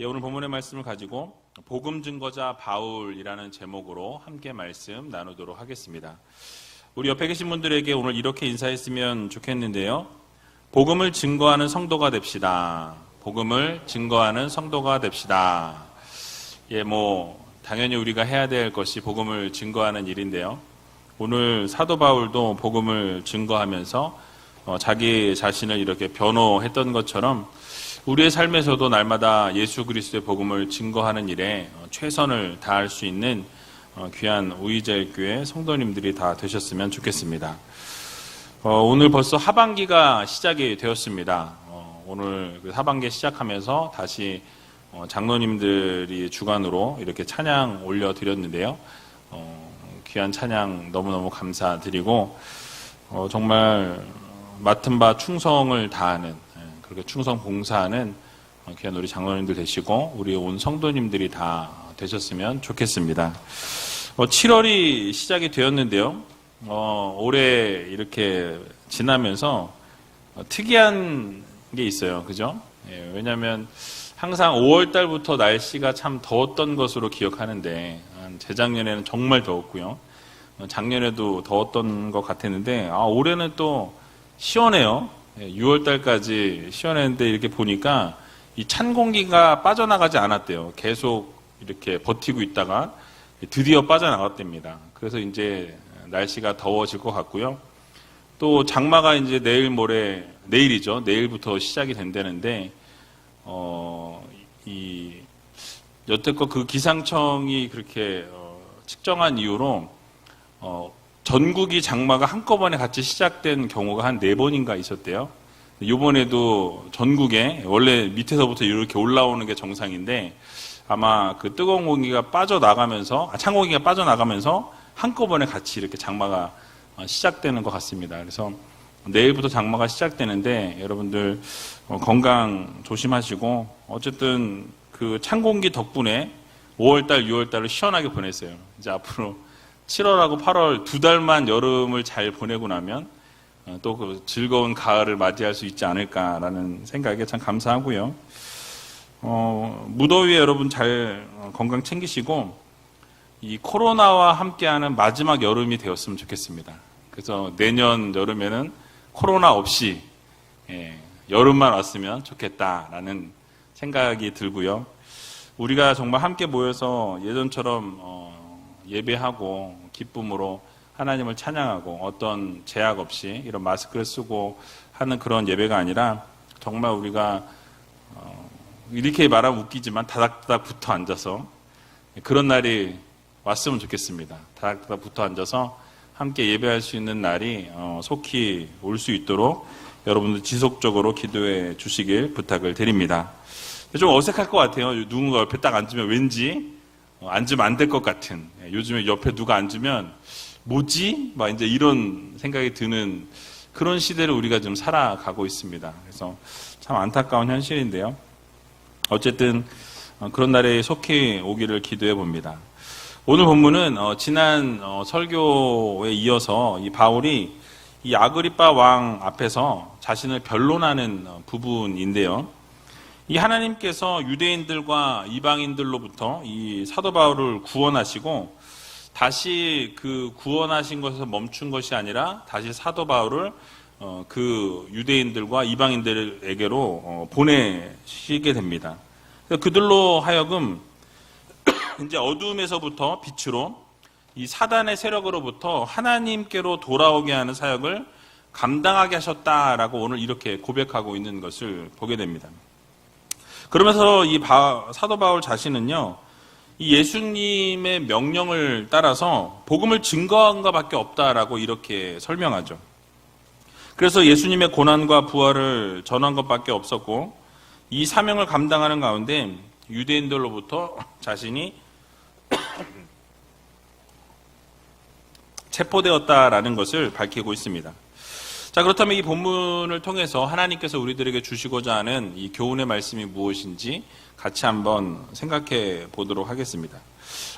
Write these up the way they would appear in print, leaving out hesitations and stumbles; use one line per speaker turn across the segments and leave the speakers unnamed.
오늘 본문의 말씀을 가지고 복음 증거자 바울이라는 제목으로 함께 말씀 나누도록 하겠습니다. 우리 옆에 계신 분들에게 오늘 이렇게 인사했으면 좋겠는데요. 복음을 증거하는 성도가 됩시다. 복음을 증거하는 성도가 됩시다. 당연히 우리가 해야 될 것이 복음을 증거하는 일인데요. 오늘 사도 바울도 복음을 증거하면서 자기 자신을 이렇게 변호했던 것처럼 우리의 삶에서도 날마다 예수 그리스도의 복음을 증거하는 일에 최선을 다할 수 있는 귀한 우이제일교회 성도님들이 다 되셨으면 좋겠습니다. 오늘 벌써 하반기가 시작이 되었습니다. 오늘 하반기 시작하면서 다시 장로님들이 주관으로 이렇게 찬양 올려드렸는데요. 귀한 찬양 너무너무 감사드리고 정말 맡은 바 충성을 다하는, 그렇게 충성 봉사하는 귀한 우리 장로님들 되시고 우리 온 성도님들이 다 되셨으면 좋겠습니다. 7월이 시작이 되었는데요. 올해 이렇게 지나면서 특이한 게 있어요. 그죠? 왜냐하면 항상 5월 달부터 날씨가 참 더웠던 것으로 기억하는데 재작년에는 정말 더웠고요. 작년에도 더웠던 것 같았는데 올해는 또 시원해요. 6월 달까지 시원했는데 이렇게 보니까 이 찬 공기가 빠져나가지 않았대요. 계속 이렇게 버티고 있다가 드디어 빠져나갔답니다. 그래서 이제 날씨가 더워질 것 같고요. 또 장마가 이제 내일이죠. 내일부터 시작이 된다는데, 여태껏 그 기상청이 그렇게 측정한 이유로 전국이 장마가 한꺼번에 같이 시작된 경우가 한 4번인가 있었대요. 이번에도 전국에 원래 밑에서부터 이렇게 올라오는 게 정상인데 아마 그 뜨거운 공기가 찬 공기가 빠져나가면서 한꺼번에 같이 이렇게 장마가 시작되는 것 같습니다. 그래서 내일부터 장마가 시작되는데 여러분들 건강 조심하시고 어쨌든 그 찬 공기 덕분에 5월달, 6월달을 시원하게 보냈어요. 이제 앞으로 7월하고 8월 2달만 여름을 잘 보내고 나면 또 그 즐거운 가을을 맞이할 수 있지 않을까라는 생각에 참 감사하고요. 무더위에 여러분 잘 건강 챙기시고 이 코로나와 함께하는 마지막 여름이 되었으면 좋겠습니다. 그래서 내년 여름에는 코로나 없이 여름만 왔으면 좋겠다라는 생각이 들고요. 우리가 정말 함께 모여서 예전처럼 예배하고 기쁨으로 하나님을 찬양하고 어떤 제약 없이 이런 마스크를 쓰고 하는 그런 예배가 아니라 정말 우리가 이렇게 말하면 웃기지만 다닥다닥 붙어 앉아서 그런 날이 왔으면 좋겠습니다. 다닥다닥 붙어 앉아서 함께 예배할 수 있는 날이 속히 올 수 있도록 여러분들 지속적으로 기도해 주시길 부탁을 드립니다. 좀 어색할 것 같아요. 누군가 옆에 딱 앉으면 왠지 앉으면 안 될 것 같은, 요즘에 옆에 누가 앉으면 뭐지? 막 이제 이런 생각이 드는 그런 시대를 우리가 좀 살아가고 있습니다. 그래서 참 안타까운 현실인데요. 어쨌든 그런 날에 속히 오기를 기도해 봅니다. 오늘 본문은 지난 설교에 이어서 이 바울이 이 아그리빠 왕 앞에서 자신을 변론하는 부분인데요. 이 하나님께서 유대인들과 이방인들로부터 이 사도 바울을 구원하시고 다시 그 구원하신 것에서 멈춘 것이 아니라 다시 사도 바울을 그 유대인들과 이방인들에게로 보내시게 됩니다. 그들로 하여금 이제 어두움에서부터 빛으로 이 사단의 세력으로부터 하나님께로 돌아오게 하는 사역을 감당하게 하셨다라고 오늘 이렇게 고백하고 있는 것을 보게 됩니다. 그러면서 이 사도 바울 자신은요, 이 예수님의 명령을 따라서 복음을 증거한 것밖에 없다라고 이렇게 설명하죠. 그래서 예수님의 고난과 부활을 전한 것밖에 없었고 이 사명을 감당하는 가운데 유대인들로부터 자신이 체포되었다라는 것을 밝히고 있습니다. 자, 그렇다면 이 본문을 통해서 하나님께서 우리들에게 주시고자 하는 이 교훈의 말씀이 무엇인지 같이 한번 생각해 보도록 하겠습니다.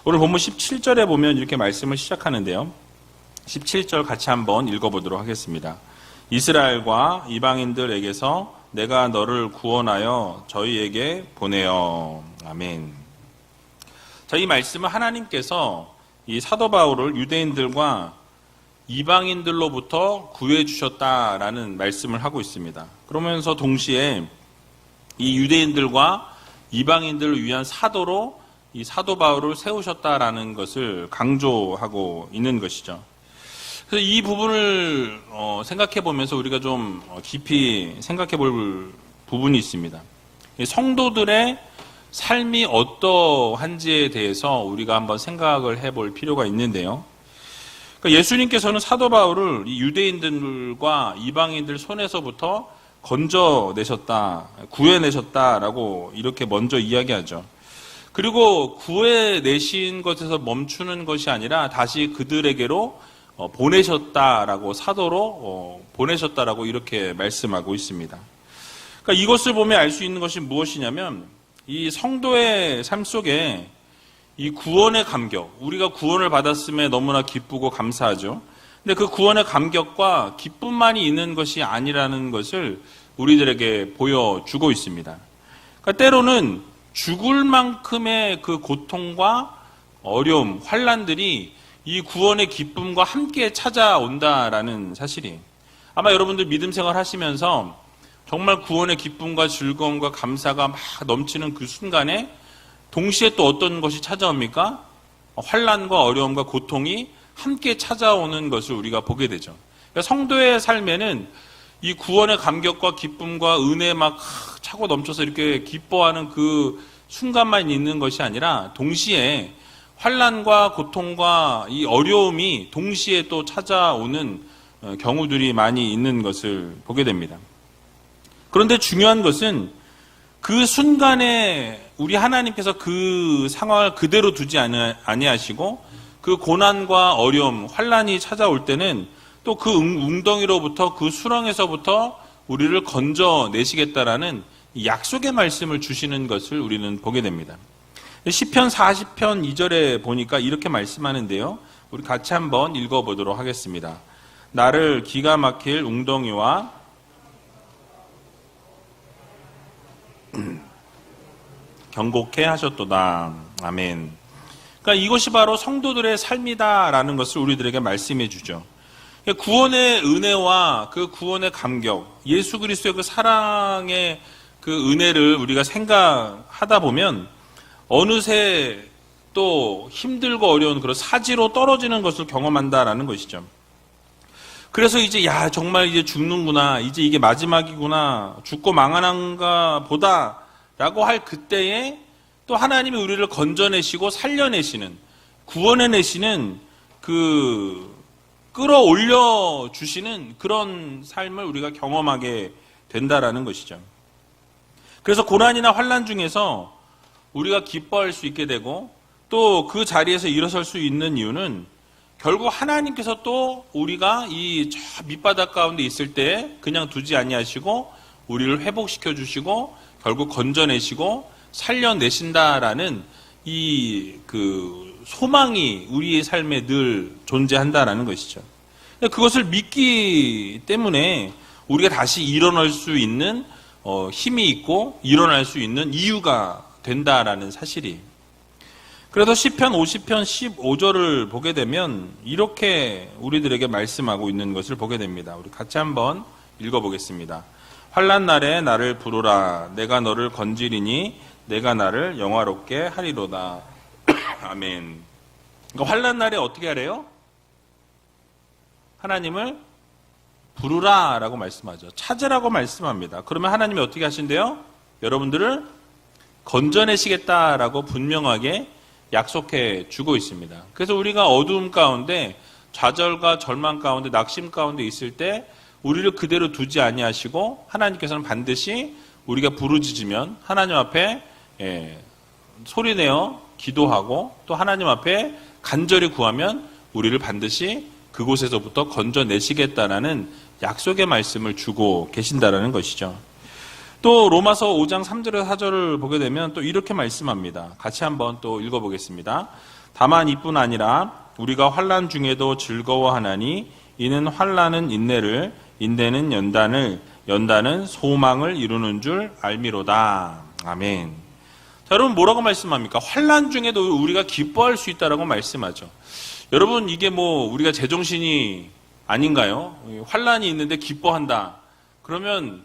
오늘 본문 17절에 보면 이렇게 말씀을 시작하는데요. 17절 같이 한번 읽어보도록 하겠습니다. 이스라엘과 이방인들에게서 내가 너를 구원하여 저희에게 보내어. 아멘. 자, 이 말씀은 하나님께서 이 사도 바울을 유대인들과 이방인들로부터 구해 주셨다라는 말씀을 하고 있습니다. 그러면서 동시에 이 유대인들과 이방인들을 위한 사도로 이 사도 바울을 세우셨다라는 것을 강조하고 있는 것이죠. 그래서 이 부분을 생각해 보면서 우리가 좀 깊이 생각해 볼 부분이 있습니다. 성도들의 삶이 어떠한지에 대해서 우리가 한번 생각을 해볼 필요가 있는데요. 그러니까 예수님께서는 사도 바울을 이 유대인들과 이방인들 손에서부터 건져내셨다, 구해내셨다라고 이렇게 먼저 이야기하죠. 그리고 구해내신 것에서 멈추는 것이 아니라 다시 그들에게로 보내셨다라고, 사도로 보내셨다라고 이렇게 말씀하고 있습니다. 그러니까 이것을 보면 알 수 있는 것이 무엇이냐면 이 성도의 삶 속에 이 구원의 감격, 우리가 구원을 받았음에 너무나 기쁘고 감사하죠. 근데 그 구원의 감격과 기쁨만이 있는 것이 아니라는 것을 우리들에게 보여주고 있습니다. 그러니까 때로는 죽을 만큼의 그 고통과 어려움, 환난들이 이 구원의 기쁨과 함께 찾아온다라는 사실이, 아마 여러분들 믿음 생활 하시면서 정말 구원의 기쁨과 즐거움과 감사가 막 넘치는 그 순간에 동시에 또 어떤 것이 찾아옵니까? 환난과 어려움과 고통이 함께 찾아오는 것을 우리가 보게 되죠. 그러니까 성도의 삶에는 이 구원의 감격과 기쁨과 은혜 막 차고 넘쳐서 이렇게 기뻐하는 그 순간만 있는 것이 아니라 동시에 환난과 고통과 이 어려움이 동시에 또 찾아오는 경우들이 많이 있는 것을 보게 됩니다. 그런데 중요한 것은 그 순간에 우리 하나님께서 그 상황을 그대로 두지 아니하시고 그 고난과 어려움, 환난이 찾아올 때는 또 그 웅덩이로부터, 그 수렁에서부터 우리를 건져내시겠다라는 약속의 말씀을 주시는 것을 우리는 보게 됩니다. 시편 40편 2절에 보니까 이렇게 말씀하는데요. 우리 같이 한번 읽어보도록 하겠습니다. 나를 기가 막힐 웅덩이와 경고케 하셨도다. 아멘. 그러니까 이것이 바로 성도들의 삶이다라는 것을 우리들에게 말씀해 주죠. 구원의 은혜와 그 구원의 감격, 예수 그리스도의 그 사랑의 그 은혜를 우리가 생각하다 보면 어느새 또 힘들고 어려운 그런 사지로 떨어지는 것을 경험한다라는 것이죠. 그래서 이제 정말 이제 죽는구나, 이제 이게 마지막이구나, 죽고 망하는가 보다 라고 할 그때에 또 하나님이 우리를 건져내시고 살려내시는, 구원해내시는 그 끌어올려 주시는 그런 삶을 우리가 경험하게 된다라는 것이죠. 그래서 고난이나 환난 중에서 우리가 기뻐할 수 있게 되고 또 그 자리에서 일어설 수 있는 이유는 결국 하나님께서 또 우리가 이 저 밑바닥 가운데 있을 때 그냥 두지 아니하시고 우리를 회복시켜 주시고 결국 건져내시고 살려내신다라는 이 그 소망이 우리의 삶에 늘 존재한다라는 것이죠. 그것을 믿기 때문에 우리가 다시 일어날 수 있는 힘이 있고 일어날 수 있는 이유가 된다라는 사실이. 그래서 시편 50편 15절을 보게 되면 이렇게 우리들에게 말씀하고 있는 것을 보게 됩니다. 우리 같이 한번 읽어보겠습니다. 환난 날에 나를 부르라. 내가 너를 건지리니 내가 나를 영화롭게 하리로다. 아멘. 그러니까 환난 날에 어떻게 하래요? 하나님을 부르라 라고 말씀하죠. 찾으라고 말씀합니다. 그러면 하나님이 어떻게 하신대요? 여러분들을 건져내시겠다라고 분명하게 약속해 주고 있습니다. 그래서 우리가 어두움 가운데, 좌절과 절망 가운데, 낙심 가운데 있을 때 우리를 그대로 두지 아니하시고 하나님께서는 반드시 우리가 부르짖으면 하나님 앞에 소리내어 기도하고 또 하나님 앞에 간절히 구하면 우리를 반드시 그곳에서부터 건져내시겠다라는 약속의 말씀을 주고 계신다라는 것이죠. 또 로마서 5장 3절에서 4절을 보게 되면 또 이렇게 말씀합니다. 같이 한번 또 읽어보겠습니다. 다만 이뿐 아니라 우리가 환난 중에도 즐거워하나니 이는 환난은 인내를, 인내는 연단을, 연단은 소망을 이루는 줄 알미로다. 아멘. 자, 여러분 뭐라고 말씀합니까? 환난 중에도 우리가 기뻐할 수 있다라고 말씀하죠. 여러분 이게 뭐 우리가 제정신이 아닌가요? 환난이 있는데 기뻐한다. 그러면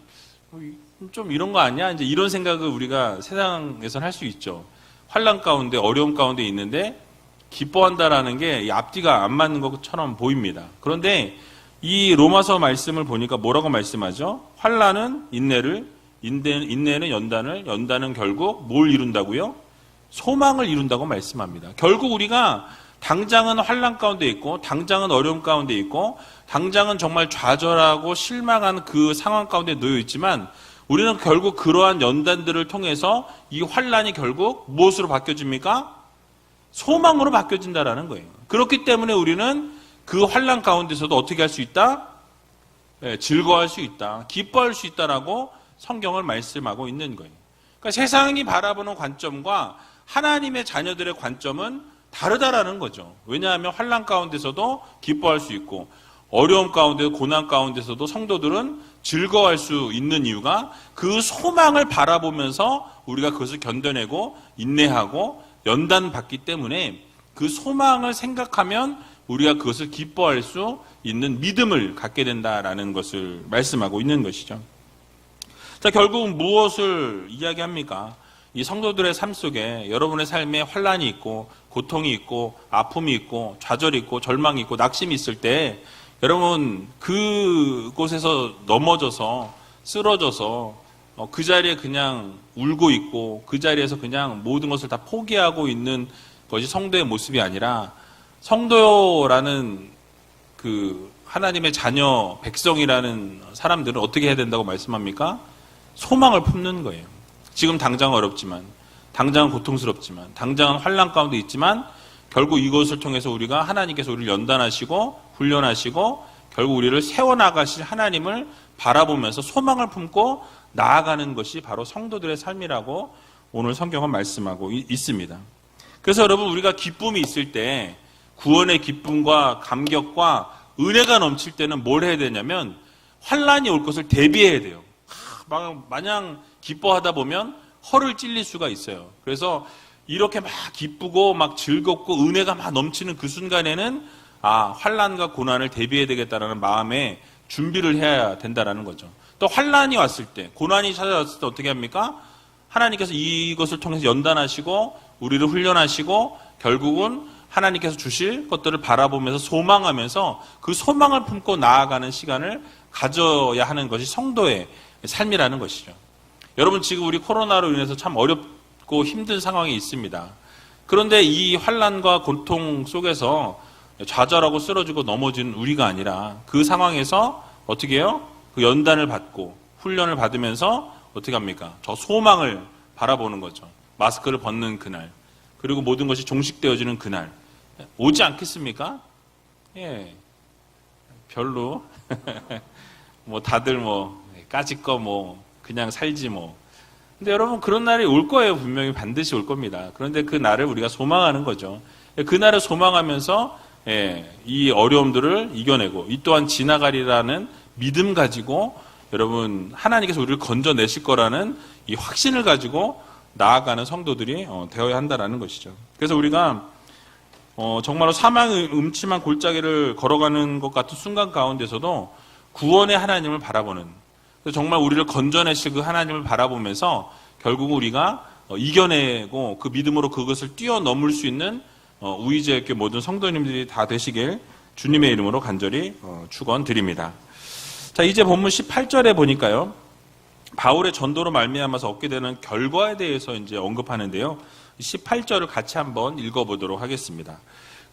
좀 이런 거 아니야? 이제 이런 생각을 우리가 세상에서는 할 수 있죠. 환난 가운데 어려움 가운데 있는데 기뻐한다라는 게 앞뒤가 안 맞는 것처럼 보입니다. 그런데 이 로마서 말씀을 보니까 뭐라고 말씀하죠? 환난은 인내는 연단을, 연단은 결국 뭘 이룬다고요? 소망을 이룬다고 말씀합니다. 결국 우리가 당장은 환난 가운데 있고, 당장은 어려움 가운데 있고, 당장은 정말 좌절하고 실망하는 그 상황 가운데 놓여 있지만, 우리는 결국 그러한 연단들을 통해서 이 환난이 결국 무엇으로 바뀌어집니까? 소망으로 바뀌어진다라는 거예요. 그렇기 때문에 우리는 그 환난 가운데서도 어떻게 할 수 있다? 네, 즐거워할 수 있다. 기뻐할 수 있다라고 성경을 말씀하고 있는 거예요. 그러니까 세상이 바라보는 관점과 하나님의 자녀들의 관점은 다르다라는 거죠. 왜냐하면 환난 가운데서도 기뻐할 수 있고 어려움 가운데 고난 가운데서도 성도들은 즐거워할 수 있는 이유가 그 소망을 바라보면서 우리가 그것을 견뎌내고 인내하고 연단받기 때문에 그 소망을 생각하면 우리가 그것을 기뻐할 수 있는 믿음을 갖게 된다라는 것을 말씀하고 있는 것이죠. 자, 결국 무엇을 이야기합니까? 이 성도들의 삶 속에 여러분의 삶에 환난이 있고 고통이 있고 아픔이 있고 좌절이 있고 절망이 있고 낙심이 있을 때 여러분 그곳에서 넘어져서 쓰러져서 그 자리에 그냥 울고 있고 그 자리에서 그냥 모든 것을 다 포기하고 있는 것이 성도의 모습이 아니라 성도라는 그 하나님의 자녀 백성이라는 사람들은 어떻게 해야 된다고 말씀합니까? 소망을 품는 거예요. 지금 당장 어렵지만, 당장은 고통스럽지만, 당장은 환난 가운데 있지만 결국 이것을 통해서 우리가 하나님께서 우리를 연단하시고 훈련하시고 결국 우리를 세워나가실 하나님을 바라보면서 소망을 품고 나아가는 것이 바로 성도들의 삶이라고 오늘 성경은 말씀하고 있습니다. 그래서 여러분 우리가 기쁨이 있을 때 구원의 기쁨과 감격과 은혜가 넘칠 때는 뭘 해야 되냐면 환난이 올 것을 대비해야 돼요. 마냥 기뻐하다 보면 허를 찔릴 수가 있어요. 그래서 이렇게 막 기쁘고 막 즐겁고 은혜가 막 넘치는 그 순간에는 환난과 고난을 대비해야 되겠다라는 마음에 준비를 해야 된다라는 거죠. 또 환난이 왔을 때, 고난이 찾아왔을 때 어떻게 합니까? 하나님께서 이것을 통해서 연단하시고 우리를 훈련하시고 결국은 하나님께서 주실 것들을 바라보면서 소망하면서 그 소망을 품고 나아가는 시간을 가져야 하는 것이 성도의 삶이라는 것이죠. 여러분 지금 우리 코로나로 인해서 참 어렵고 힘든 상황이 있습니다. 그런데 이 환난과 고통 속에서 좌절하고 쓰러지고 넘어진 우리가 아니라 그 상황에서 어떻게 해요? 그 연단을 받고 훈련을 받으면서 어떻게 합니까? 저 소망을 바라보는 거죠. 마스크를 벗는 그날, 그리고 모든 것이 종식되어지는 그날 오지 않겠습니까? 예, 별로 뭐 다들 뭐 까짓거 뭐 그냥 살지 뭐. 근데 여러분 그런 날이 올 거예요. 분명히 반드시 올 겁니다. 그런데 그 날을 우리가 소망하는 거죠. 그 날을 소망하면서 이 어려움들을 이겨내고 이 또한 지나가리라는 믿음 가지고 여러분 하나님께서 우리를 건져내실 거라는 이 확신을 가지고 나아가는 성도들이 되어야 한다라는 것이죠. 그래서 우리가 정말로 사망의 음침한 골짜기를 걸어가는 것 같은 순간 가운데서도 구원의 하나님을 바라보는, 정말 우리를 건져내실 그 하나님을 바라보면서 결국 우리가 이겨내고 그 믿음으로 그것을 뛰어넘을 수 있는 우리제교회 모든 성도님들이 다 되시길 주님의 이름으로 간절히 축원드립니다. 자, 이제 본문 18절에 보니까요, 바울의 전도로 말미암아서 얻게 되는 결과에 대해서 이제 언급하는데요. 18절을 같이 한번 읽어보도록 하겠습니다.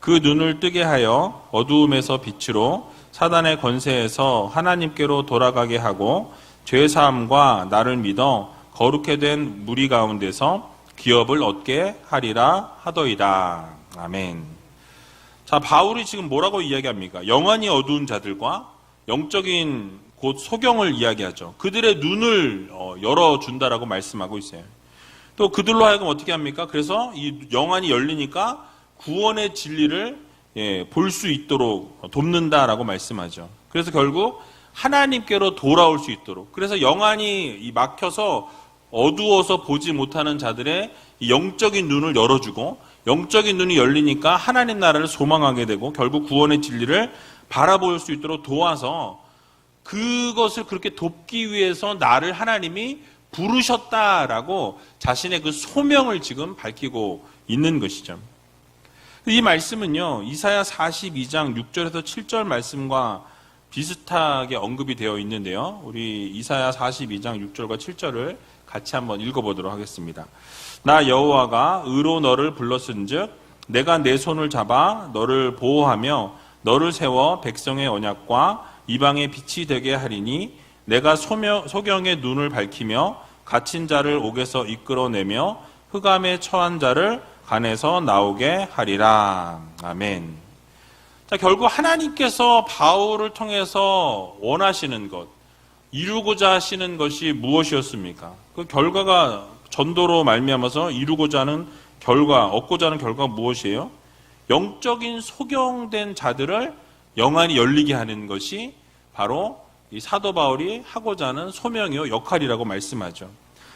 그 눈을 뜨게 하여 어두움에서 빛으로 사단의 권세에서 하나님께로 돌아가게 하고 죄사함과 나를 믿어 거룩해 된 무리 가운데서 기업을 얻게 하리라 하더이다. 아멘. 자, 바울이 지금 뭐라고 이야기합니까? 영안이 어두운 자들과 영적인 곧 소경을 이야기하죠. 그들의 눈을 열어준다라고 말씀하고 있어요. 또 그들로 하여금 어떻게 합니까? 그래서 이 영안이 열리니까 구원의 진리를 볼 수 있도록 돕는다라고 말씀하죠. 그래서 결국 하나님께로 돌아올 수 있도록, 그래서 영안이 막혀서 어두워서 보지 못하는 자들의 영적인 눈을 열어주고, 영적인 눈이 열리니까 하나님 나라를 소망하게 되고 결국 구원의 진리를 바라볼 수 있도록 도와서, 그것을 그렇게 돕기 위해서 나를 하나님이 부르셨다라고 자신의 그 소명을 지금 밝히고 있는 것이죠. 이 말씀은요, 이사야 42장 6절에서 7절 말씀과 비슷하게 언급이 되어 있는데요. 우리 이사야 42장 6절과 7절을 같이 한번 읽어보도록 하겠습니다. 나 여호와가 의로 너를 불렀은즉 내가 내 손을 잡아 너를 보호하며 너를 세워 백성의 언약과 이방의 빛이 되게 하리니 내가 소경의 눈을 밝히며 갇힌 자를 옥에서 이끌어내며 흑암에 처한 자를 간에서 나오게 하리라. 아멘. 자, 결국 하나님께서 바울을 통해서 원하시는 것, 이루고자 하시는 것이 무엇이었습니까? 그 결과가 전도로 말미암아서 이루고자 하는 결과, 얻고자 하는 결과가 무엇이에요? 영적인 소경된 자들을 영안이 열리게 하는 것이 바로 이 사도 바울이 하고자 하는 소명이요 역할이라고 말씀하죠.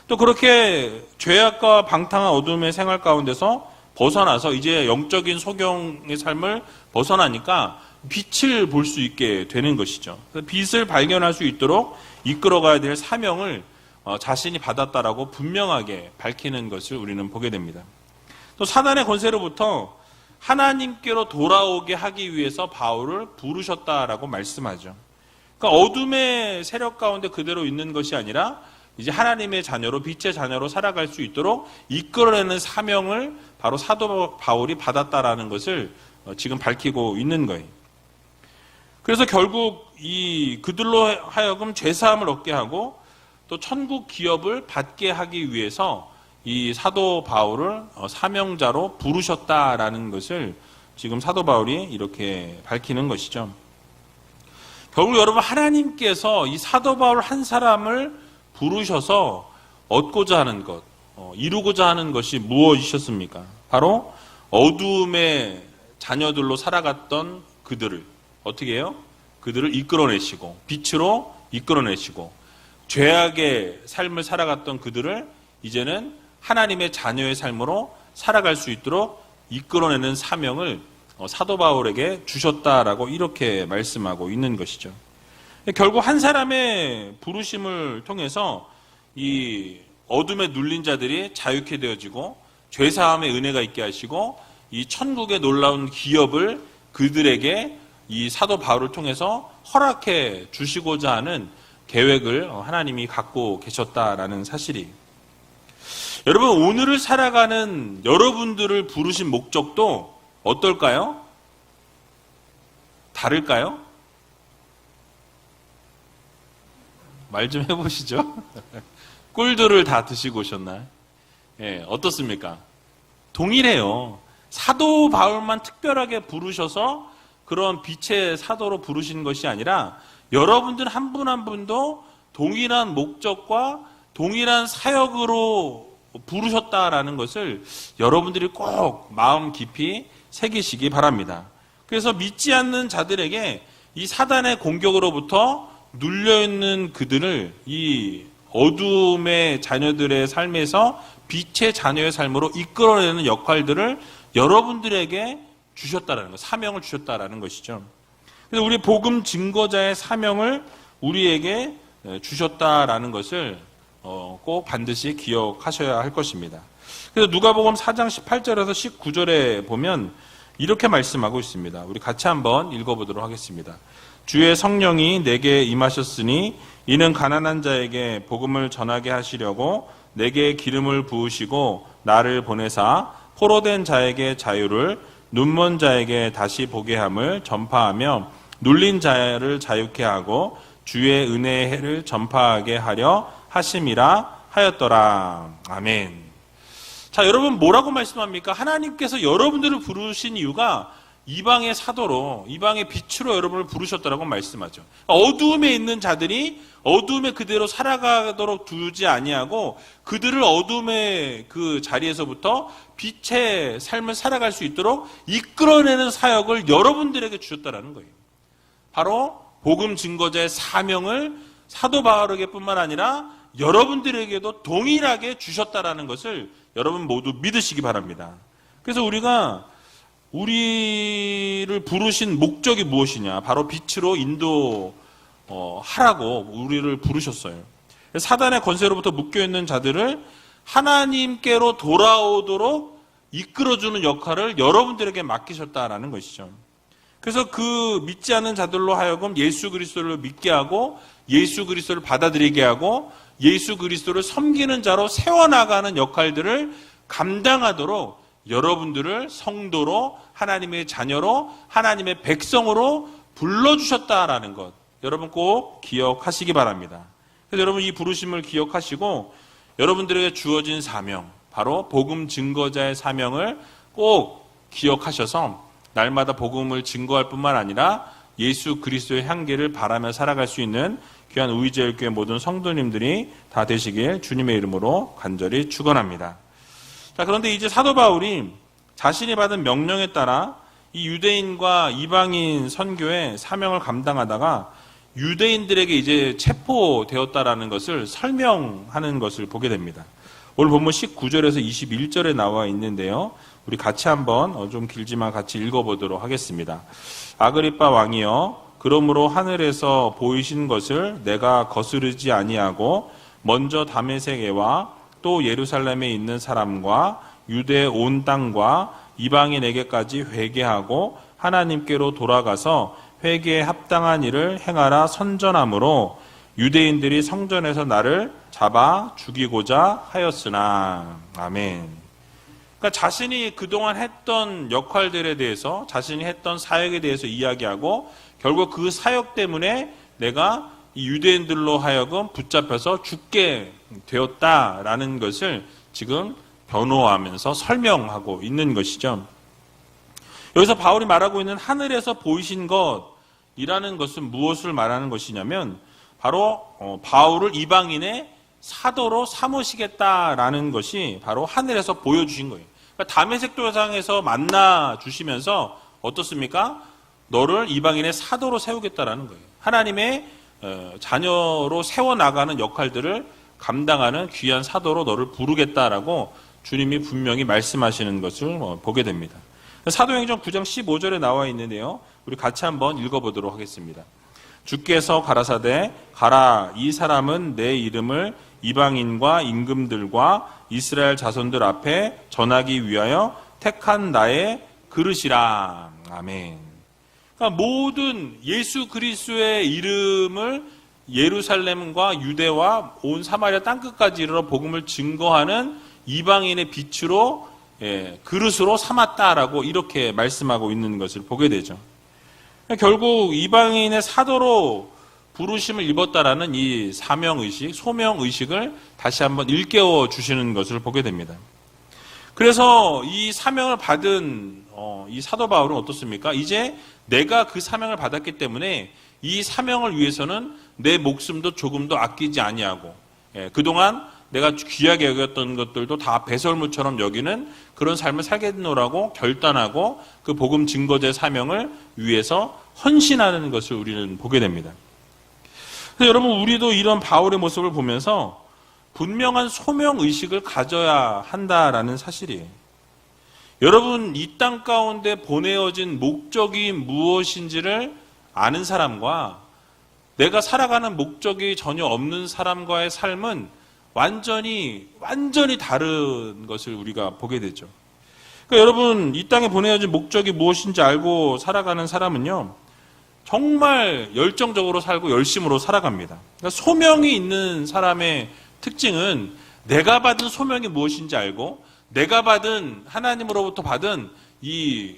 또 그렇게 죄악과 방탕한 어둠의 생활 가운데서 벗어나서 이제 영적인 소경의 삶을 벗어나니까 빛을 볼 수 있게 되는 것이죠. 빛을 발견할 수 있도록 이끌어가야 될 사명을 자신이 받았다라고 분명하게 밝히는 것을 우리는 보게 됩니다. 또 사단의 권세로부터 하나님께로 돌아오게 하기 위해서 바울을 부르셨다라고 말씀하죠. 그러니까 어둠의 세력 가운데 그대로 있는 것이 아니라 이제 하나님의 자녀로, 빛의 자녀로 살아갈 수 있도록 이끌어내는 사명을 바로 사도 바울이 받았다라는 것을 지금 밝히고 있는 거예요. 그래서 결국 그들로 하여금 죄사함을 얻게 하고 또 천국 기업을 받게 하기 위해서 이 사도 바울을 사명자로 부르셨다라는 것을 지금 사도 바울이 이렇게 밝히는 것이죠. 결국 여러분, 하나님께서 이 사도 바울 한 사람을 부르셔서 얻고자 하는 것, 이루고자 하는 것이 무엇이셨습니까? 바로 어두움의 자녀들로 살아갔던 그들을 어떻게 해요? 그들을 이끌어내시고 빛으로 이끌어내시고 죄악의 삶을 살아갔던 그들을 이제는 하나님의 자녀의 삶으로 살아갈 수 있도록 이끌어내는 사명을 사도 바울에게 주셨다라고 이렇게 말씀하고 있는 것이죠. 결국 한 사람의 부르심을 통해서 이 어둠에 눌린 자들이 자유케 되어지고 죄사함의 은혜가 있게 하시고 이 천국의 놀라운 기업을 그들에게 이 사도 바울을 통해서 허락해 주시고자 하는 계획을 하나님이 갖고 계셨다라는 사실이. 여러분, 오늘을 살아가는 여러분들을 부르신 목적도 어떨까요? 다를까요? 말 좀 해보시죠. 꿀들을 다 드시고 오셨나요? 예, 어떻습니까? 동일해요. 사도 바울만 특별하게 부르셔서 그런 빛의 사도로 부르신 것이 아니라 여러분들 한 분 한 분도 동일한 목적과 동일한 사역으로 부르셨다라는 것을 여러분들이 꼭 마음 깊이 새기시기 바랍니다. 그래서 믿지 않는 자들에게 이 사단의 공격으로부터 눌려있는 그들을 이 어둠의 자녀들의 삶에서 빛의 자녀의 삶으로 이끌어내는 역할들을 여러분들에게 주셨다라는 것, 사명을 주셨다라는 것이죠. 그래서 우리 복음 증거자의 사명을 우리에게 주셨다라는 것을 꼭 반드시 기억하셔야 할 것입니다. 그래서 누가복음 4장 18절에서 19절에 보면 이렇게 말씀하고 있습니다. 우리 같이 한번 읽어보도록 하겠습니다. 주의 성령이 내게 임하셨으니 이는 가난한 자에게 복음을 전하게 하시려고 내게 기름을 부으시고 나를 보내사 포로된 자에게 자유를, 눈먼 자에게 다시 보게 함을 전파하며 눌린 자를 자유케 하고 주의 은혜의 해를 전파하게 하려 하심이라 하였더라. 아멘. 자, 여러분 뭐라고 말씀합니까? 하나님께서 여러분들을 부르신 이유가 이방의 사도로, 이방의 빛으로 여러분을 부르셨다라고 말씀하죠. 어두움에 있는 자들이 어두움에 그대로 살아가도록 두지 아니하고 그들을 어두움의 그 자리에서부터 빛의 삶을 살아갈 수 있도록 이끌어내는 사역을 여러분들에게 주셨다라는 거예요. 바로 복음 증거자의 사명을 사도 바울에게뿐만 아니라 여러분들에게도 동일하게 주셨다라는 것을 여러분 모두 믿으시기 바랍니다. 그래서 우리를 부르신 목적이 무엇이냐? 바로 빛으로 인도하라고 우리를 부르셨어요. 사단의 권세로부터 묶여있는 자들을 하나님께로 돌아오도록 이끌어주는 역할을 여러분들에게 맡기셨다라는 것이죠. 그래서 그 믿지 않는 자들로 하여금 예수 그리스도를 믿게 하고 예수 그리스도를 받아들이게 하고 예수 그리스도를 섬기는 자로 세워나가는 역할들을 감당하도록 여러분들을 성도로 하나님의 자녀로 하나님의 백성으로 불러주셨다라는 것 여러분 꼭 기억하시기 바랍니다. 그래서 여러분 이 부르심을 기억하시고 여러분들에게 주어진 사명 바로 복음 증거자의 사명을 꼭 기억하셔서 날마다 복음을 증거할 뿐만 아니라 예수 그리스도의 향기를 바라며 살아갈 수 있는 귀한 우리제일교회 모든 성도님들이 다 되시길 주님의 이름으로 간절히 축원합니다. 자, 그런데 이제 사도 바울이 자신이 받은 명령에 따라 이 유대인과 이방인 선교의 사명을 감당하다가 유대인들에게 이제 체포되었다라는 것을 설명하는 것을 보게 됩니다. 오늘 본문 19절에서 21절에 나와 있는데요. 우리 같이 한번 좀 길지만 같이 읽어보도록 하겠습니다. 아그리빠 왕이여, 그러므로 하늘에서 보이신 것을 내가 거스르지 아니하고 먼저 다메섹에와 또 예루살렘에 있는 사람과 유대 온 땅과 이방인에게까지 회개하고 하나님께로 돌아가서 회개에 합당한 일을 행하라 선전함으로 유대인들이 성전에서 나를 잡아 죽이고자 하였으나. 아멘. 그러니까 자신이 그동안 했던 역할들에 대해서 자신이 했던 사역에 대해서 이야기하고 결국 그 사역 때문에 내가 이 유대인들로 하여금 붙잡혀서 죽게 되었다라는 것을 지금 변호하면서 설명하고 있는 것이죠. 여기서 바울이 말하고 있는 하늘에서 보이신 것이라는 것은 무엇을 말하는 것이냐면 바로 바울을 이방인의 사도로 삼으시겠다라는 것이 바로 하늘에서 보여주신 거예요. 그러니까 다메섹 도상에서 만나 주시면서 어떻습니까? 너를 이방인의 사도로 세우겠다라는 거예요. 하나님의 자녀로 세워나가는 역할들을 감당하는 귀한 사도로 너를 부르겠다라고 주님이 분명히 말씀하시는 것을 보게 됩니다. 사도행전 9장 15절에 나와 있는데요. 우리 같이 한번 읽어보도록 하겠습니다. 주께서 가라사대 가라, 이 사람은 내 이름을 이방인과 임금들과 이스라엘 자손들 앞에 전하기 위하여 택한 나의 그릇이라. 아멘. 그러니까 모든 예수 그리스도의 이름을 예루살렘과 유대와 온 사마리아 땅끝까지 이르러 복음을 증거하는 이방인의 빛으로 그릇으로 삼았다라고 이렇게 말씀하고 있는 것을 보게 되죠. 결국 이방인의 사도로 부르심을 입었다라는 이 사명의식, 소명의식을 다시 한번 일깨워 주시는 것을 보게 됩니다. 그래서 이 사명을 받은 이 사도 바울은 어떻습니까? 이제 내가 그 사명을 받았기 때문에 이 사명을 위해서는 내 목숨도 조금도 아끼지 아니하고 그동안 내가 귀하게 여겼던 것들도 다 배설물처럼 여기는 그런 삶을 살겠노라고 결단하고 그 복음 증거자의 사명을 위해서 헌신하는 것을 우리는 보게 됩니다. 그래서 여러분 우리도 이런 바울의 모습을 보면서 분명한 소명의식을 가져야 한다라는 사실이에요. 여러분 이 땅 가운데 보내어진 목적이 무엇인지를 아는 사람과 내가 살아가는 목적이 전혀 없는 사람과의 삶은 완전히 다른 것을 우리가 보게 되죠. 그러니까 여러분 이 땅에 보내어진 목적이 무엇인지 알고 살아가는 사람은요 정말 열정적으로 살고 열심으로 살아갑니다. 그러니까 소명이 있는 사람의 특징은 내가 받은 소명이 무엇인지 알고 내가 받은 하나님으로부터 받은 이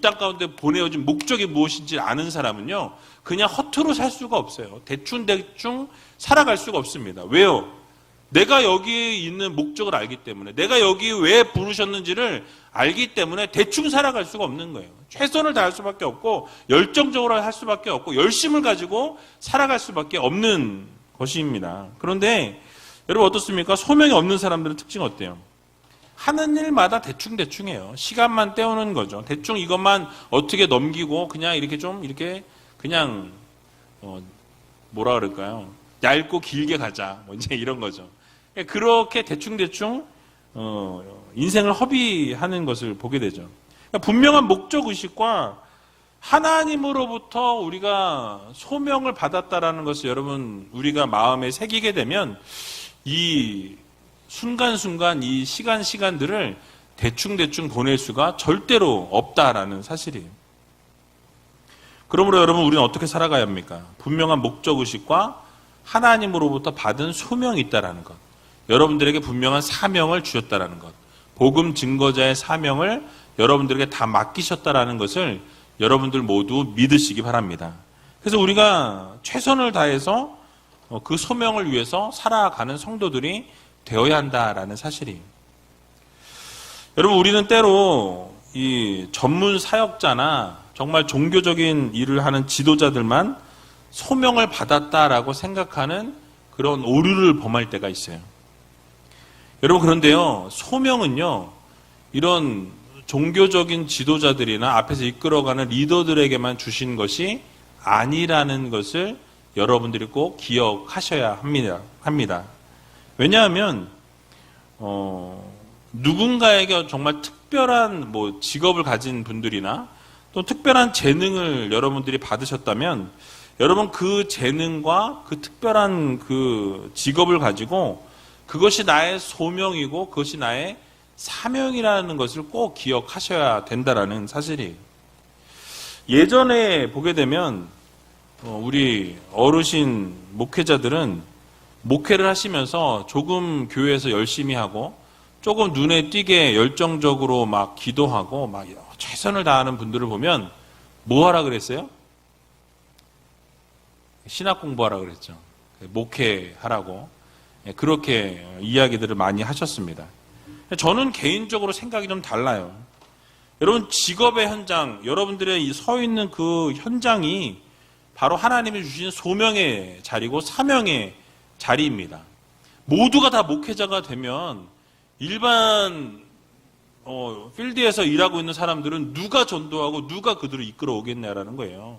땅 가운데 보내어진 목적이 무엇인지 아는 사람은요 그냥 허투루 살 수가 없어요. 대충 살아갈 수가 없습니다. 왜요? 내가 여기에 있는 목적을 알기 때문에 내가 여기 왜 부르셨는지를 알기 때문에 대충 살아갈 수가 없는 거예요. 최선을 다할 수밖에 없고 열정적으로 할 수밖에 없고 열심을 가지고 살아갈 수밖에 없는 것입니다. 그런데 여러분 어떻습니까? 소명이 없는 사람들의 특징 어때요? 하는 일마다 대충해요. 시간만 때우는 거죠. 대충 이것만 어떻게 넘기고 그냥 이렇게 그냥 뭐라 그럴까요? 얇고 길게 가자. 뭐 이제 이런 거죠. 그렇게 대충대충 인생을 허비하는 것을 보게 되죠. 그러니까 분명한 목적 의식과 하나님으로부터 우리가 소명을 받았다라는 것을 여러분 우리가 마음에 새기게 되면 이 순간순간 이 시간들을 대충대충 보낼 수가 절대로 없다라는 사실이에요. 그러므로 여러분 우리는 어떻게 살아가야 합니까? 분명한 목적 의식과 하나님으로부터 받은 소명이 있다라는 것. 여러분들에게 분명한 사명을 주셨다라는 것. 복음 증거자의 사명을 여러분들에게 다 맡기셨다라는 것을 여러분들 모두 믿으시기 바랍니다. 그래서 우리가 최선을 다해서 그 소명을 위해서 살아가는 성도들이 되어야 한다라는 사실이에요. 여러분 우리는 때로 이 전문 사역자나 정말 종교적인 일을 하는 지도자들만 소명을 받았다라고 생각하는 그런 오류를 범할 때가 있어요. 여러분 그런데요, 소명은요, 이런 종교적인 지도자들이나 앞에서 이끌어가는 리더들에게만 주신 것이 아니라는 것을 여러분들이 꼭 기억하셔야 합니다. 왜냐하면 누군가에게 정말 특별한 직업을 가진 분들이나 또 특별한 재능을 여러분들이 받으셨다면 여러분 그 재능과 그 특별한 그 직업을 가지고 그것이 나의 소명이고 그것이 나의 사명이라는 것을 꼭 기억하셔야 된다라는 사실이에요. 예전에 보게 되면 우리 어르신 목회자들은 목회를 하시면서 조금 교회에서 열심히 하고 조금 눈에 띄게 열정적으로 막 기도하고 막 최선을 다하는 분들을 보면 뭐 하라 그랬어요? 신학 공부하라 그랬죠. 목회하라고 그렇게 이야기들을 많이 하셨습니다. 저는 개인적으로 생각이 좀 달라요. 여러분 직업의 현장, 여러분들의 서 있는 그 현장이 바로 하나님이 주신 소명의 자리고 사명의 자리입니다. 모두가 다 목회자가 되면 일반 필드에서 일하고 있는 사람들은 누가 전도하고 누가 그들을 이끌어 오겠냐라는 거예요.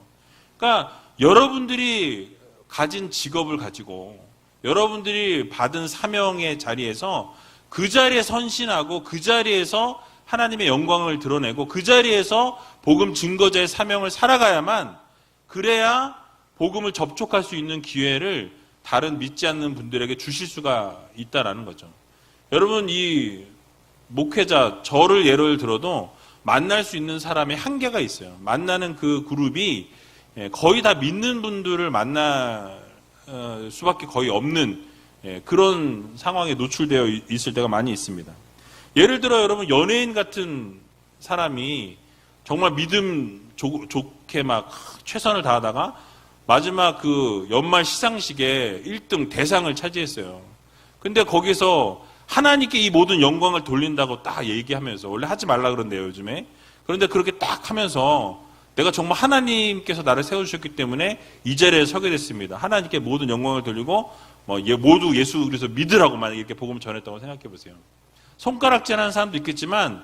그러니까 여러분들이 가진 직업을 가지고 여러분들이 받은 사명의 자리에서 그 자리에 선신하고 그 자리에서 하나님의 영광을 드러내고 그 자리에서 복음 증거자의 사명을 살아가야만 그래야 복음을 접촉할 수 있는 기회를 다른 믿지 않는 분들에게 주실 수가 있다라는 거죠. 여러분 이 목회자 저를 예를 들어도 만날 수 있는 사람의 한계가 있어요. 만나는 그 그룹이 거의 다 믿는 분들을 만날 수밖에 거의 없는 그런 상황에 노출되어 있을 때가 많이 있습니다. 예를 들어 여러분 연예인 같은 사람이 정말 믿음 좋게 막 최선을 다하다가 마지막 그 연말 시상식에 1등 대상을 차지했어요. 근데 거기서 하나님께 이 모든 영광을 돌린다고 딱 얘기하면서 원래 하지 말라 그런대요 요즘에. 그런데 그렇게 딱 하면서 내가 정말 하나님께서 나를 세워주셨기 때문에 이 자리에 서게 됐습니다. 하나님께 모든 영광을 돌리고 모두 예수 그리스도 믿으라고 만약에 이렇게 복음을 전했다고 생각해 보세요. 손가락질하는 사람도 있겠지만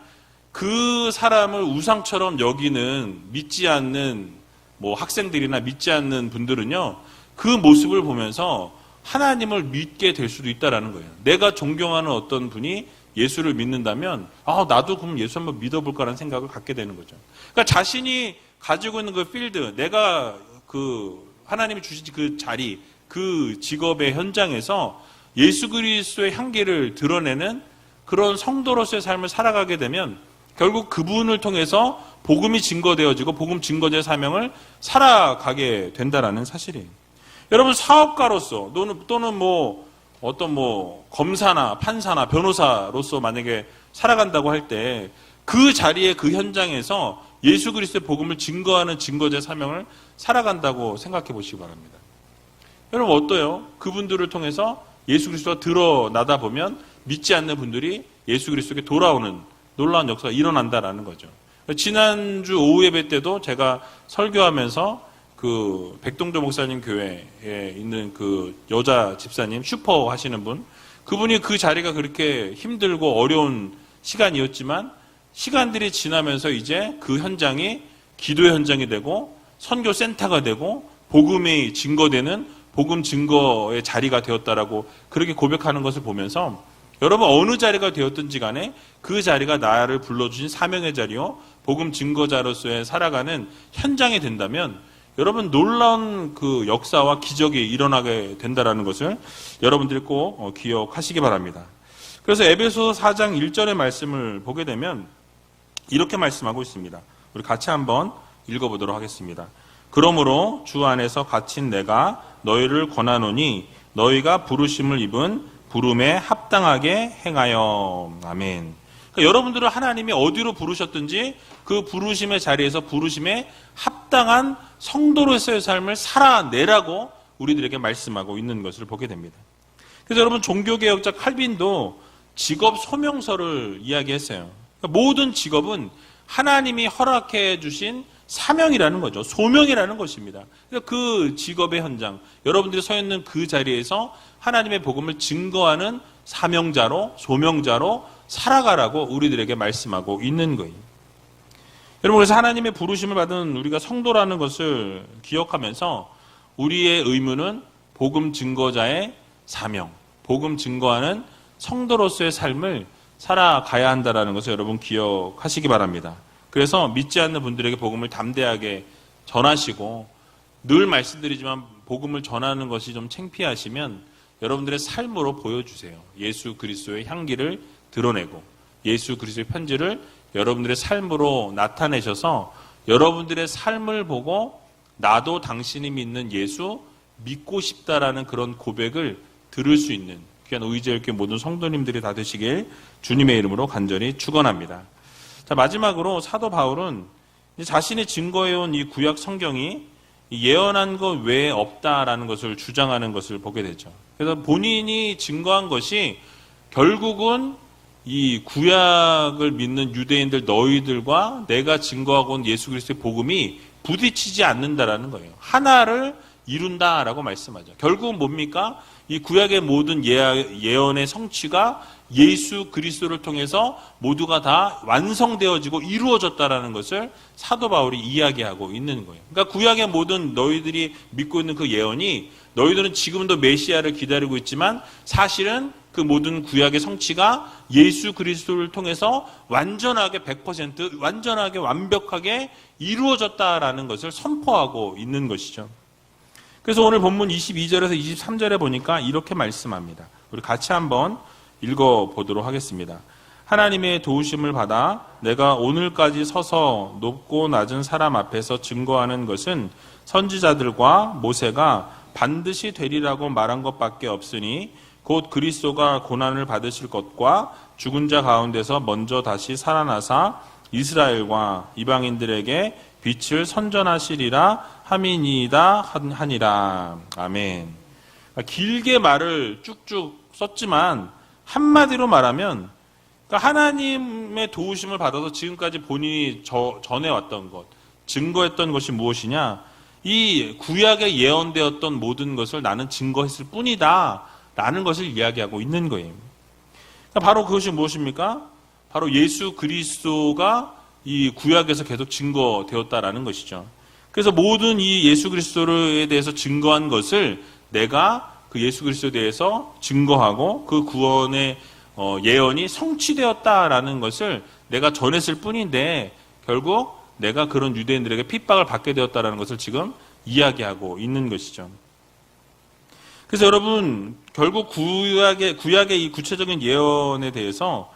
그 사람을 우상처럼 여기는 믿지 않는 학생들이나 믿지 않는 분들은요, 그 모습을 보면서 하나님을 믿게 될 수도 있다라는 거예요. 내가 존경하는 어떤 분이 예수를 믿는다면 나도 그럼 예수 한번 믿어볼까라는 생각을 갖게 되는 거죠. 그러니까 자신이 가지고 있는 그 필드, 내가 그 하나님이 주신 그 자리, 그 직업의 현장에서 예수 그리스도의 향기를 드러내는 그런 성도로서의 삶을 살아가게 되면 결국 그분을 통해서 복음이 증거되어지고 복음 증거자의 사명을 살아가게 된다라는 사실이에요. 여러분 사업가로서 또는 어떤 검사나 판사나 변호사로서 만약에 살아간다고 할 때 그 자리에 그 현장에서 예수 그리스도의 복음을 증거하는 증거자의 사명을 살아간다고 생각해 보시기 바랍니다. 여러분 어때요? 그분들을 통해서 예수 그리스도가 드러나다 보면 믿지 않는 분들이 예수 그리스도에게 돌아오는 놀라운 역사가 일어난다라는 거죠. 지난주 오후 예배 때도 제가 설교하면서 그 백동조 목사님 교회에 있는 그 여자 집사님 슈퍼 하시는 분, 그분이 그 자리가 그렇게 힘들고 어려운 시간이었지만 시간들이 지나면서 이제 그 현장이 기도의 현장이 되고 선교 센터가 되고 복음이 증거되는 복음 증거의 자리가 되었다라고 그렇게 고백하는 것을 보면서 여러분 어느 자리가 되었든지 간에 그 자리가 나를 불러주신 사명의 자리요 복음 증거자로서의 살아가는 현장이 된다면 여러분 놀라운 그 역사와 기적이 일어나게 된다라는 것을 여러분들이 꼭 기억하시기 바랍니다. 그래서 에베소서 4장 1절의 말씀을 보게 되면 이렇게 말씀하고 있습니다. 우리 같이 한번 읽어보도록 하겠습니다. 그러므로 주 안에서 갇힌 내가 너희를 권하노니 너희가 부르심을 입은 부름에 합당하게 행하여. 아멘. 그러니까 여러분들을 하나님이 어디로 부르셨든지 그 부르심의 자리에서 부르심에 합당한 성도로서의 삶을 살아내라고 우리들에게 말씀하고 있는 것을 보게 됩니다. 그래서 여러분 종교개혁자 칼빈도 직업 소명서를 이야기했어요. 그러니까 모든 직업은 하나님이 허락해 주신 사명이라는 거죠. 소명이라는 것입니다. 그러니까 그 직업의 현장, 여러분들이 서 있는 그 자리에서 하나님의 복음을 증거하는 사명자로, 소명자로 살아가라고 우리들에게 말씀하고 있는 거예요. 여러분, 그래서 하나님의 부르심을 받은 우리가 성도라는 것을 기억하면서 우리의 의무는 복음 증거자의 사명, 복음 증거하는 성도로서의 삶을 살아가야 한다는 것을 여러분 기억하시기 바랍니다. 그래서 믿지 않는 분들에게 복음을 담대하게 전하시고 늘 말씀드리지만 복음을 전하는 것이 좀 창피하시면 여러분들의 삶으로 보여주세요. 예수 그리스도의 향기를 드러내고 예수 그리스도의 편지를 여러분들의 삶으로 나타내셔서 여러분들의 삶을 보고 나도 당신이 믿는 예수 믿고 싶다라는 그런 고백을 들을 수 있는 귀한 의지의 모든 성도님들이 다 되시길 주님의 이름으로 간절히 축원합니다. 자, 마지막으로 사도 바울은 자신이 증거해온 이 구약 성경이 예언한 것 외에 없다라는 것을 주장하는 것을 보게 되죠. 그래서 본인이 증거한 것이 결국은 이 구약을 믿는 유대인들 너희들과 내가 증거하고 온 예수 그리스도의 복음이 부딪히지 않는다라는 거예요. 하나를 이룬다라고 말씀하죠. 결국은 뭡니까? 이 구약의 모든 예언의 성취가 예수 그리스도를 통해서 모두가 다 완성되어지고 이루어졌다라는 것을 사도 바울이 이야기하고 있는 거예요. 그러니까 구약의 모든 너희들이 믿고 있는 그 예언이 너희들은 지금도 메시아를 기다리고 있지만 사실은 그 모든 구약의 성취가 예수 그리스도를 통해서 완전하게 100% 완전하게 완벽하게 이루어졌다라는 것을 선포하고 있는 것이죠. 그래서 오늘 본문 22절에서 23절에 보니까 이렇게 말씀합니다. 우리 같이 한번 읽어보도록 하겠습니다. 하나님의 도우심을 받아 내가 오늘까지 서서 높고 낮은 사람 앞에서 증거하는 것은 선지자들과 모세가 반드시 되리라고 말한 것밖에 없으니 곧 그리스도가 고난을 받으실 것과 죽은 자 가운데서 먼저 다시 살아나사 이스라엘과 이방인들에게 빛을 선전하시리라 함이니이다 하니라. 아멘. 길게 말을 쭉쭉 썼지만 한마디로 말하면 그러니까 하나님의 도우심을 받아서 지금까지 본인이 전해왔던 것, 증거했던 것이 무엇이냐? 이 구약에 예언되었던 모든 것을 나는 증거했을 뿐이다 라는 것을 이야기하고 있는 거예요. 그러니까 바로 그것이 무엇입니까? 바로 예수 그리스도가 이 구약에서 계속 증거되었다라는 것이죠. 그래서 모든 이 예수 그리스도에 대해서 증거한 것을 내가 그 예수 그리스도에 대해서 증거하고 그 구원의 예언이 성취되었다라는 것을 내가 전했을 뿐인데 결국 내가 그런 유대인들에게 핍박을 받게 되었다라는 것을 지금 이야기하고 있는 것이죠. 그래서 여러분 결국 구약의 이 구체적인 예언에 대해서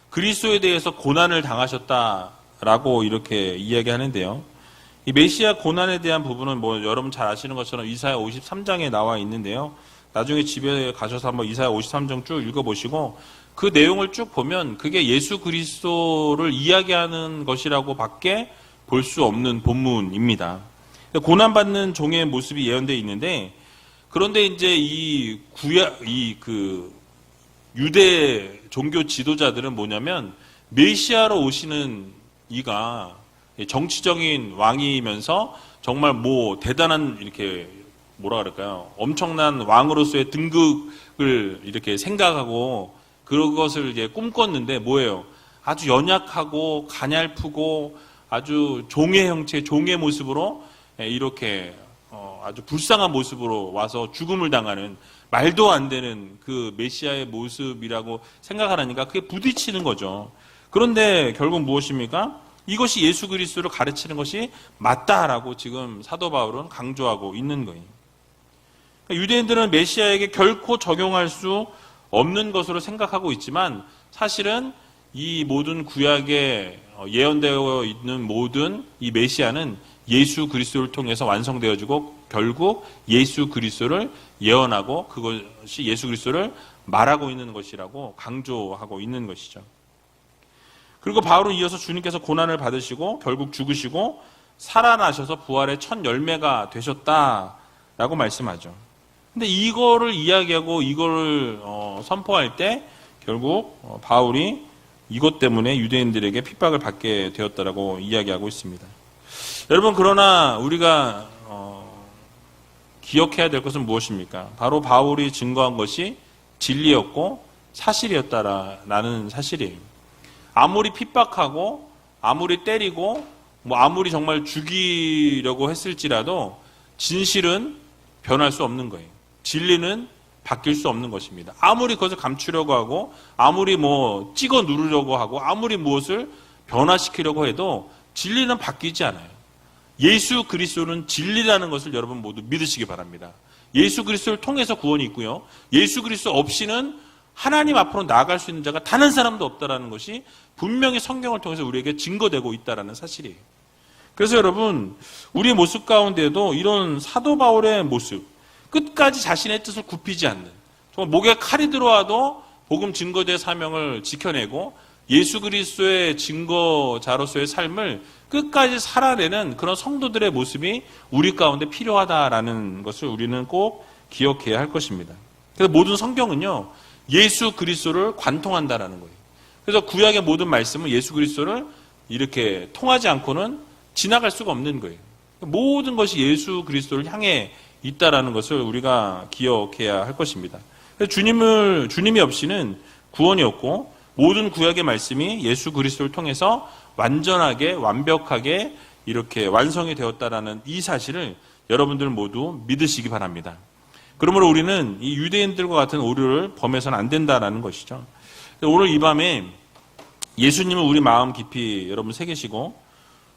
그리스도에 대해서 고난을 당하셨다라고 이렇게 이야기하는데요. 이 메시아 고난에 대한 부분은 뭐 여러분 잘 아시는 것처럼 이사야 53장에 나와 있는데요. 나중에 집에 가셔서 한번 이사야 53장 쭉 읽어보시고 그 내용을 쭉 보면 그게 예수 그리스도를 이야기하는 것이라고 밖에 볼 수 없는 본문입니다. 고난받는 종의 모습이 예언되어 있는데 그런데 이제 유대 종교 지도자들은 뭐냐면 메시아로 오시는 이가 정치적인 왕이면서 정말 뭐 대단한 이렇게 뭐라 그럴까요? 엄청난 왕으로서의 등극을 이렇게 생각하고 그것을 이제 꿈꿨는데 뭐예요? 아주 연약하고 가냘프고 아주 종의 형체, 종의 모습으로 이렇게 아주 불쌍한 모습으로 와서 죽음을 당하는 말도 안 되는 그 메시아의 모습이라고 생각하라니까 그게 부딪히는 거죠. 그런데 결국 무엇입니까? 이것이 예수 그리스도를 가르치는 것이 맞다라고 지금 사도 바울은 강조하고 있는 거예요. 그러니까 유대인들은 메시아에게 결코 적용할 수 없는 것으로 생각하고 있지만 사실은 이 모든 구약에 예언되어 있는 모든 이 메시아는 예수 그리스도를 통해서 완성되어지고 결국 예수 그리스도를 예언하고 그것이 예수 그리스도를 말하고 있는 것이라고 강조하고 있는 것이죠. 그리고 바울은 이어서 주님께서 고난을 받으시고 결국 죽으시고 살아나셔서 부활의 첫 열매가 되셨다라고 말씀하죠. 근데 이거를 이야기하고 이거를 선포할 때 결국 바울이 이것 때문에 유대인들에게 핍박을 받게 되었다라고 이야기하고 있습니다. 여러분, 그러나 우리가 기억해야 될 것은 무엇입니까? 바로 바울이 증거한 것이 진리였고 사실이었다라는 사실이에요. 아무리 핍박하고 아무리 때리고 아무리 정말 죽이려고 했을지라도 진실은 변할 수 없는 거예요. 진리는 바뀔 수 없는 것입니다. 아무리 그것을 감추려고 하고 아무리 찍어 누르려고 하고 아무리 무엇을 변화시키려고 해도 진리는 바뀌지 않아요. 예수 그리스도는 진리라는 것을 여러분 모두 믿으시기 바랍니다. 예수 그리스도를 통해서 구원이 있고요. 예수 그리스도 없이는 하나님 앞으로 나아갈 수 있는 자가 단 한 사람도 없다라는 것이 분명히 성경을 통해서 우리에게 증거되고 있다라는 사실이에요. 그래서 여러분, 우리의 모습 가운데도 이런 사도 바울의 모습, 끝까지 자신의 뜻을 굽히지 않는, 정말 목에 칼이 들어와도 복음 증거자의 사명을 지켜내고 예수 그리스도의 증거자로서의 삶을 끝까지 살아내는 그런 성도들의 모습이 우리 가운데 필요하다라는 것을 우리는 꼭 기억해야 할 것입니다. 그래서 모든 성경은요, 예수 그리스도를 관통한다라는 거예요. 그래서 구약의 모든 말씀은 예수 그리스도를 이렇게 통하지 않고는 지나갈 수가 없는 거예요. 모든 것이 예수 그리스도를 향해 있다라는 것을 우리가 기억해야 할 것입니다. 그래서 주님이 없이는 구원이 없고 모든 구약의 말씀이 예수 그리스도를 통해서 완전하게 완벽하게 이렇게 완성이 되었다라는 이 사실을 여러분들 모두 믿으시기 바랍니다. 그러므로 우리는 이 유대인들과 같은 오류를 범해서는 안 된다라는 것이죠. 오늘 이 밤에 예수님을 우리 마음 깊이 여러분 새기시고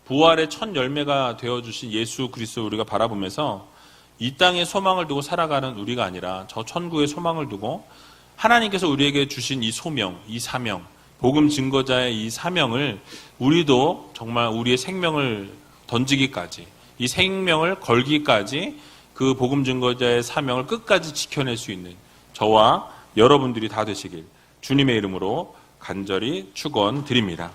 부활의 첫 열매가 되어주신 예수 그리스도를 우리가 바라보면서 이 땅에 소망을 두고 살아가는 우리가 아니라 저 천국에 소망을 두고 하나님께서 우리에게 주신 이 소명, 이 사명, 복음 증거자의 이 사명을 우리도 정말 우리의 생명을 던지기까지, 이 생명을 걸기까지 그 복음 증거자의 사명을 끝까지 지켜낼 수 있는 저와 여러분들이 다 되시길 주님의 이름으로 간절히 축원드립니다.